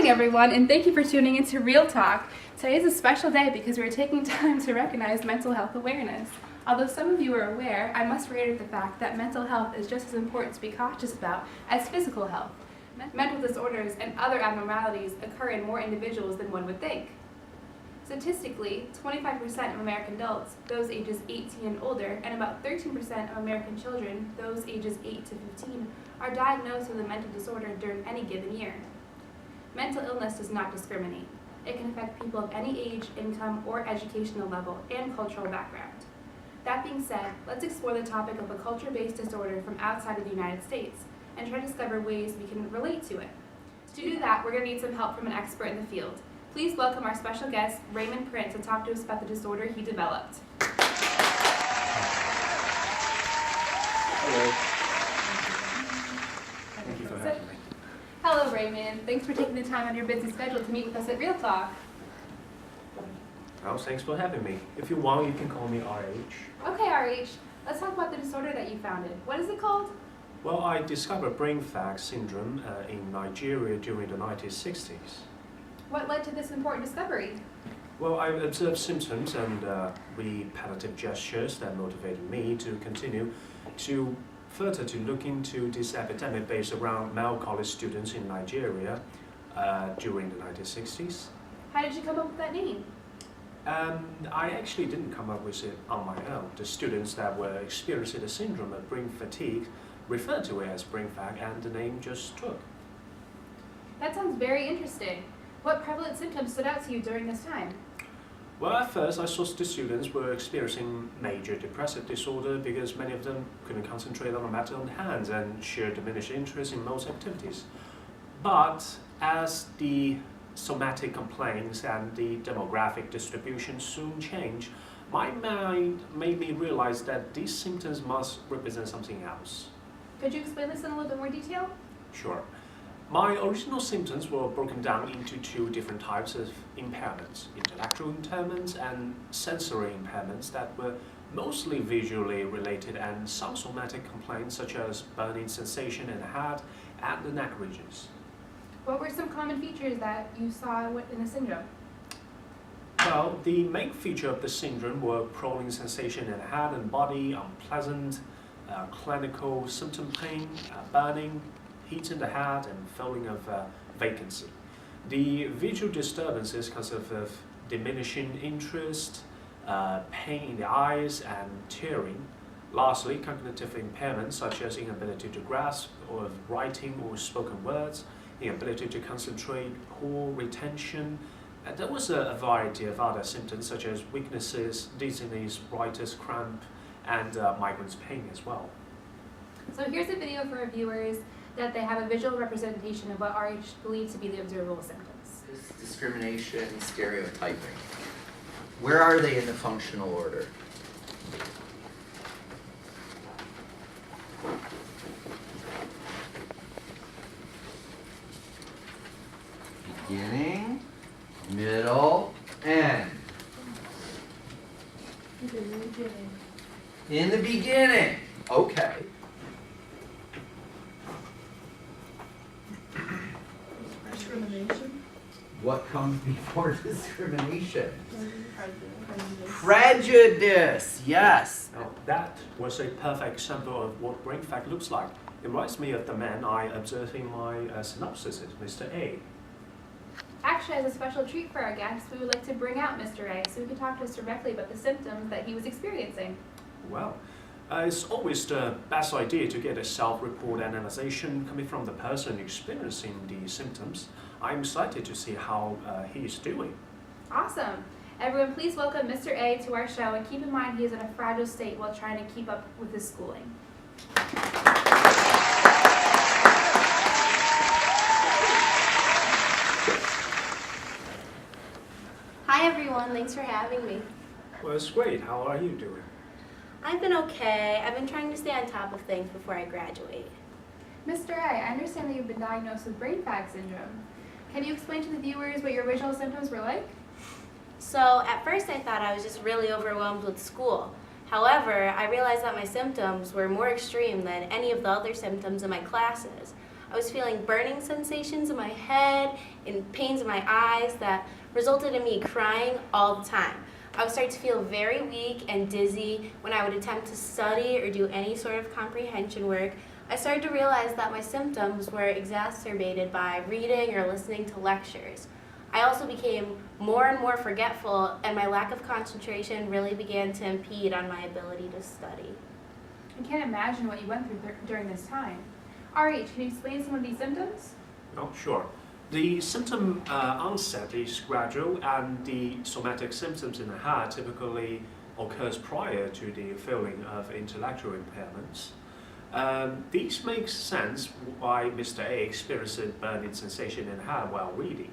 morning, everyone, and thank you for tuning into Real Talk. Today is a special day because we're taking time to recognize mental health awareness. Although some of you are aware, I must reiterate the fact that mental health is just as important to be cautious about as physical health. Mental disorders and other abnormalities occur in more individuals than one would think. Statistically, 25% of American adults, those ages 18 and older, and about 13% of American children, those ages 8 to 15, are diagnosed with a mental disorder during any given year. Mental illness does not discriminate. It can affect people of any age, income, or educational level and cultural background. That being said, let's explore the topic of a culture-based disorder from outside of the United States and try to discover ways we can relate to it. To do that, we're going to need some help from an expert in the field. Please welcome our special guest, Raymond Prince, to talk to us about the disorder he developed. Hello. Thank you for having me. Hello, Raymond. Thanks for taking the time on your busy schedule to meet with us at Real Talk. Oh, thanks for having me. If you want, you can call me RH. Okay, RH. Let's talk about the disorder that you founded. What is it called? Well, I discovered Brain Fag Syndrome in Nigeria during the 1960s. What led to this important discovery? Well, I observed symptoms and repetitive gestures that motivated me to continue to further to look into this epidemic based around male college students in Nigeria during the 1960s. How did you come up with that name? I actually didn't come up with it on my own. The students that were experiencing the syndrome of brain fatigue referred to it as brain fag, and the name just stuck. That sounds very interesting. What prevalent symptoms stood out to you during this time? Well, at first I saw the students were experiencing major depressive disorder because many of them couldn't concentrate on a matter on hand and showed diminished interest in most activities. But as the somatic complaints and the demographic distribution soon changed, my mind made me realize that these symptoms must represent something else. Could you explain this in a little bit more detail? Sure. My original symptoms were broken down into two different types of impairments: intellectual impairments and sensory impairments that were mostly visually related, and some somatic complaints such as burning sensation in the head and the neck regions. What were some common features that you saw in the syndrome? Well, the main feature of the syndrome were prolonged sensation in the head and body, unpleasant, clinical symptom pain, burning, heat in the head, and feeling of vacancy. The visual disturbances consist of diminishing interest, pain in the eyes, and tearing. Lastly, cognitive impairments such as inability to grasp or writing or spoken words, inability to concentrate, poor retention. There was a variety of other symptoms such as weaknesses, dizziness, writer's cramp, and migraine pain as well. So here's a video for our viewers that they have a visual representation of what RH believed to be the observable symptoms. Discrimination, stereotyping. Where are they in the functional order? Beginning, middle, end. In the beginning. Okay. Discrimination. What comes before discrimination? Prejudice. Yes. Now, that was a perfect example of what brain fag looks like. It reminds me of the man I observed in my synopsis, Mr. A. Actually, as a special treat for our guests, we would like to bring out Mr. A so he can talk to us directly about the symptoms that he was experiencing. Well, it's always the best idea to get a self-report analyzation coming from the person experiencing the symptoms. I'm excited to see how he is doing. Awesome. Everyone, please welcome Mr. A to our show, and keep in mind he is in a fragile state while trying to keep up with his schooling. Hi everyone, thanks for having me. Well, it's great. How are you doing? I've been okay. I've been trying to stay on top of things before I graduate. Mr. A, I understand that you've been diagnosed with Brain Fag Syndrome. Can you explain to the viewers what your original symptoms were like? So at first I thought I was just really overwhelmed with school. However, I realized that my symptoms were more extreme than any of the other symptoms in my classes. I was feeling burning sensations in my head and pains in my eyes that resulted in me crying all the time. I would start to feel very weak and dizzy when I would attempt to study or do any sort of comprehension work. I started to realize that my symptoms were exacerbated by reading or listening to lectures. I also became more and more forgetful, and my lack of concentration really began to impede on my ability to study. I can't imagine what you went through during this time. RH, can you explain some of these symptoms? Oh, sure. The symptom onset is gradual, and the somatic symptoms in the head typically occurs prior to the feeling of intellectual impairments. This makes sense why Mr. A experienced burning sensation in the head while reading.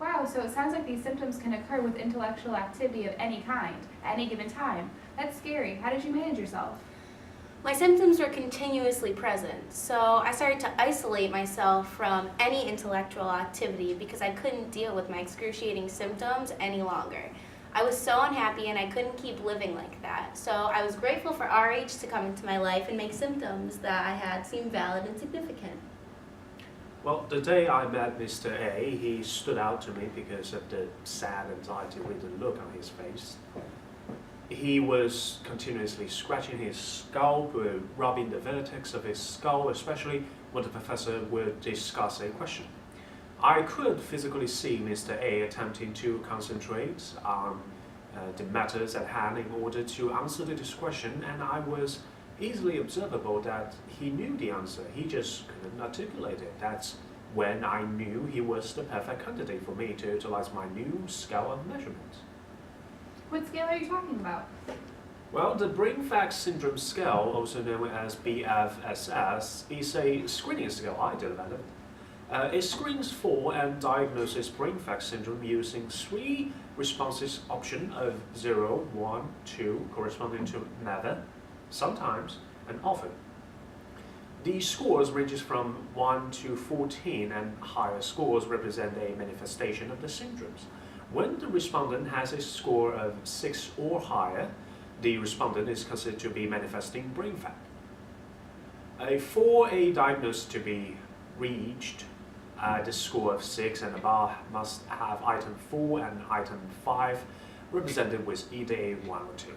Wow, so it sounds like these symptoms can occur with intellectual activity of any kind, at any given time. That's scary. How did you manage yourself? My symptoms were continuously present, so I started to isolate myself from any intellectual activity because I couldn't deal with my excruciating symptoms any longer. I was so unhappy and I couldn't keep living like that, so I was grateful for RH to come into my life and make symptoms that I had seem valid and significant. Well, the day I met Mr. A, he stood out to me because of the sad, anxiety-ridden look on his face. He was continuously scratching his scalp, rubbing the vertex of his skull, especially when the professor would discuss a question. I could physically see Mr. A attempting to concentrate on the matters at hand in order to answer this question, and I was easily observable that he knew the answer, he just couldn't articulate it. That's when I knew he was the perfect candidate for me to utilize my new scale of measurement. What scale are you talking about? Well, the Brain Fag Syndrome scale, also known as BFSS, is a screening scale I developed. It screens for and diagnoses brain fag syndrome using 3 responses options of 0, 1, 2, corresponding to never, sometimes, and often. The scores ranges from 1 to 14, and higher scores represent a manifestation of the syndromes. When the respondent has a score of 6 or higher, the respondent is considered to be manifesting brain fag. For a diagnosis to be reached, the score of 6 and above must have item 4 and item 5 represented with either a 1 or 2.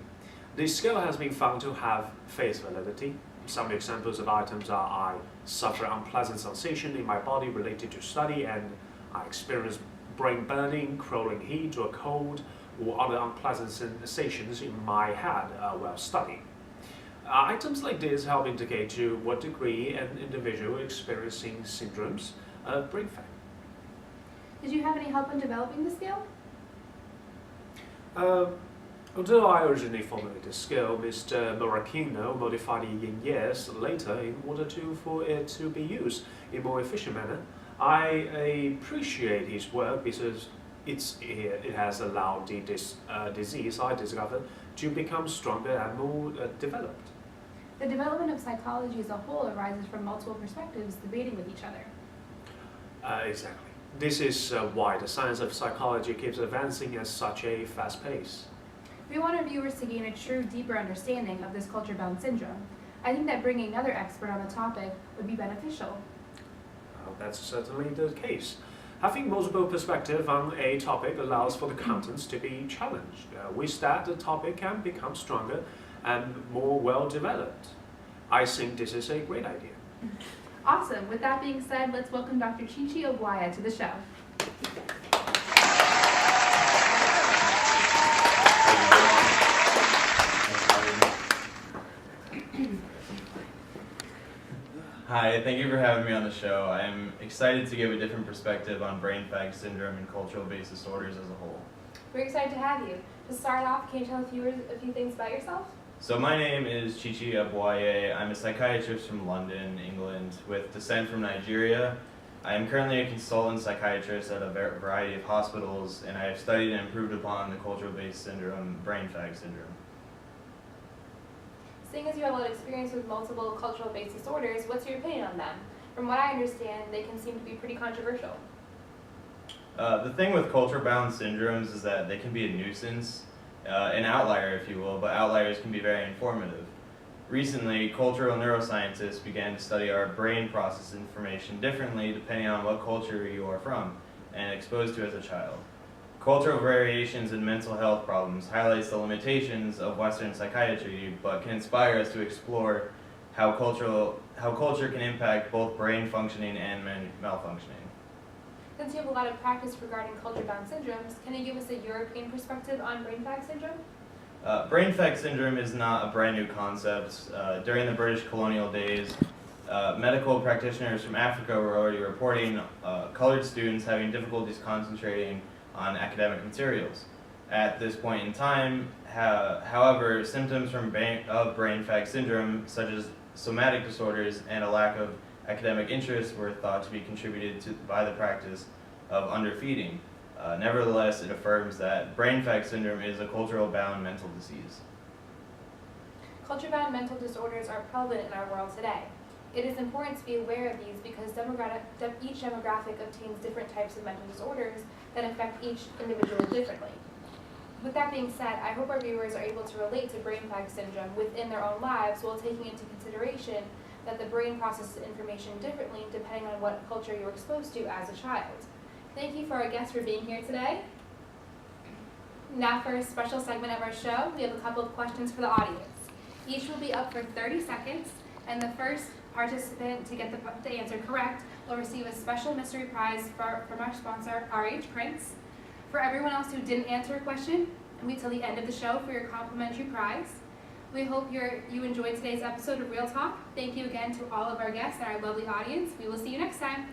The scale has been found to have face validity. Some examples of items are: I suffer unpleasant sensation in my body related to study, and I experience brain burning, crawling heat or cold, or other unpleasant sensations in my head while studying. Items like this help indicate to what degree an individual experiencing syndromes of brain fag. Did you have any help in developing the scale? Although I originally formulated the scale, Mr. Moracchino modified it in years later in order for it to be used in a more efficient manner. I appreciate his work because it has allowed the disease I discovered to become stronger and more developed. The development of psychology as a whole arises from multiple perspectives debating with each other. Exactly. This is why the science of psychology keeps advancing at such a fast pace. We want our viewers to gain a true, deeper understanding of this culture-bound syndrome. I think that bringing another expert on the topic would be beneficial. That's certainly the case. Having multiple perspectives on a topic allows for the contents to be challenged. With that, the topic can become stronger and more well-developed. I think this is a great idea. Awesome. With that being said, let's welcome Dr. Chichi Ogwaya to the show. Hi, thank you for having me on the show. I am excited to give a different perspective on brain fag syndrome and cultural-based disorders as a whole. We're excited to have you. To start off, can you tell viewers a few things about yourself? So my name is Chichi Abwaye. I'm a psychiatrist from London, England, with descent from Nigeria. I am currently a consultant psychiatrist at a variety of hospitals, and I have studied and improved upon the cultural-based syndrome, brain fag syndrome. Seeing as you have a lot of experience with multiple cultural-based disorders, what's your opinion on them? From what I understand, they can seem to be pretty controversial. The thing with culture-bound syndromes is that they can be a nuisance, an outlier if you will, but outliers can be very informative. Recently, cultural neuroscientists began to study our brain process information differently depending on what culture you are from and exposed to as a child. Cultural variations in mental health problems highlights the limitations of Western psychiatry, but can inspire us to explore how culture can impact both brain functioning and malfunctioning. Since you have a lot of practice regarding culture-bound syndromes, can you give us a European perspective on brain fag syndrome? Brain Fag Syndrome is not a brand new concept. During the British colonial days, medical practitioners from Africa were already reporting colored students having difficulties concentrating on academic materials. At this point in time, however, symptoms of Brain Fag Syndrome, such as somatic disorders and a lack of academic interest, were thought to be contributed to by the practice of underfeeding. Nevertheless, it affirms that Brain Fag Syndrome is a cultural-bound mental disease. Culture-bound mental disorders are prevalent in our world today. It is important to be aware of these because each demographic obtains different types of mental disorders that affect each individual differently. With that being said, I hope our viewers are able to relate to brain fag syndrome within their own lives while taking into consideration that the brain processes information differently depending on what culture you're exposed to as a child. Thank you for our guests for being here today. Now for a special segment of our show, we have a couple of questions for the audience. Each will be up for 30 seconds, and the first participant to get the answer correct will receive a special mystery prize from our sponsor, RH Prints. For everyone else who didn't answer a question, wait till the end of the show for your complimentary prize. We hope you enjoyed today's episode of Real Talk. Thank you again to all of our guests and our lovely audience. We will see you next time.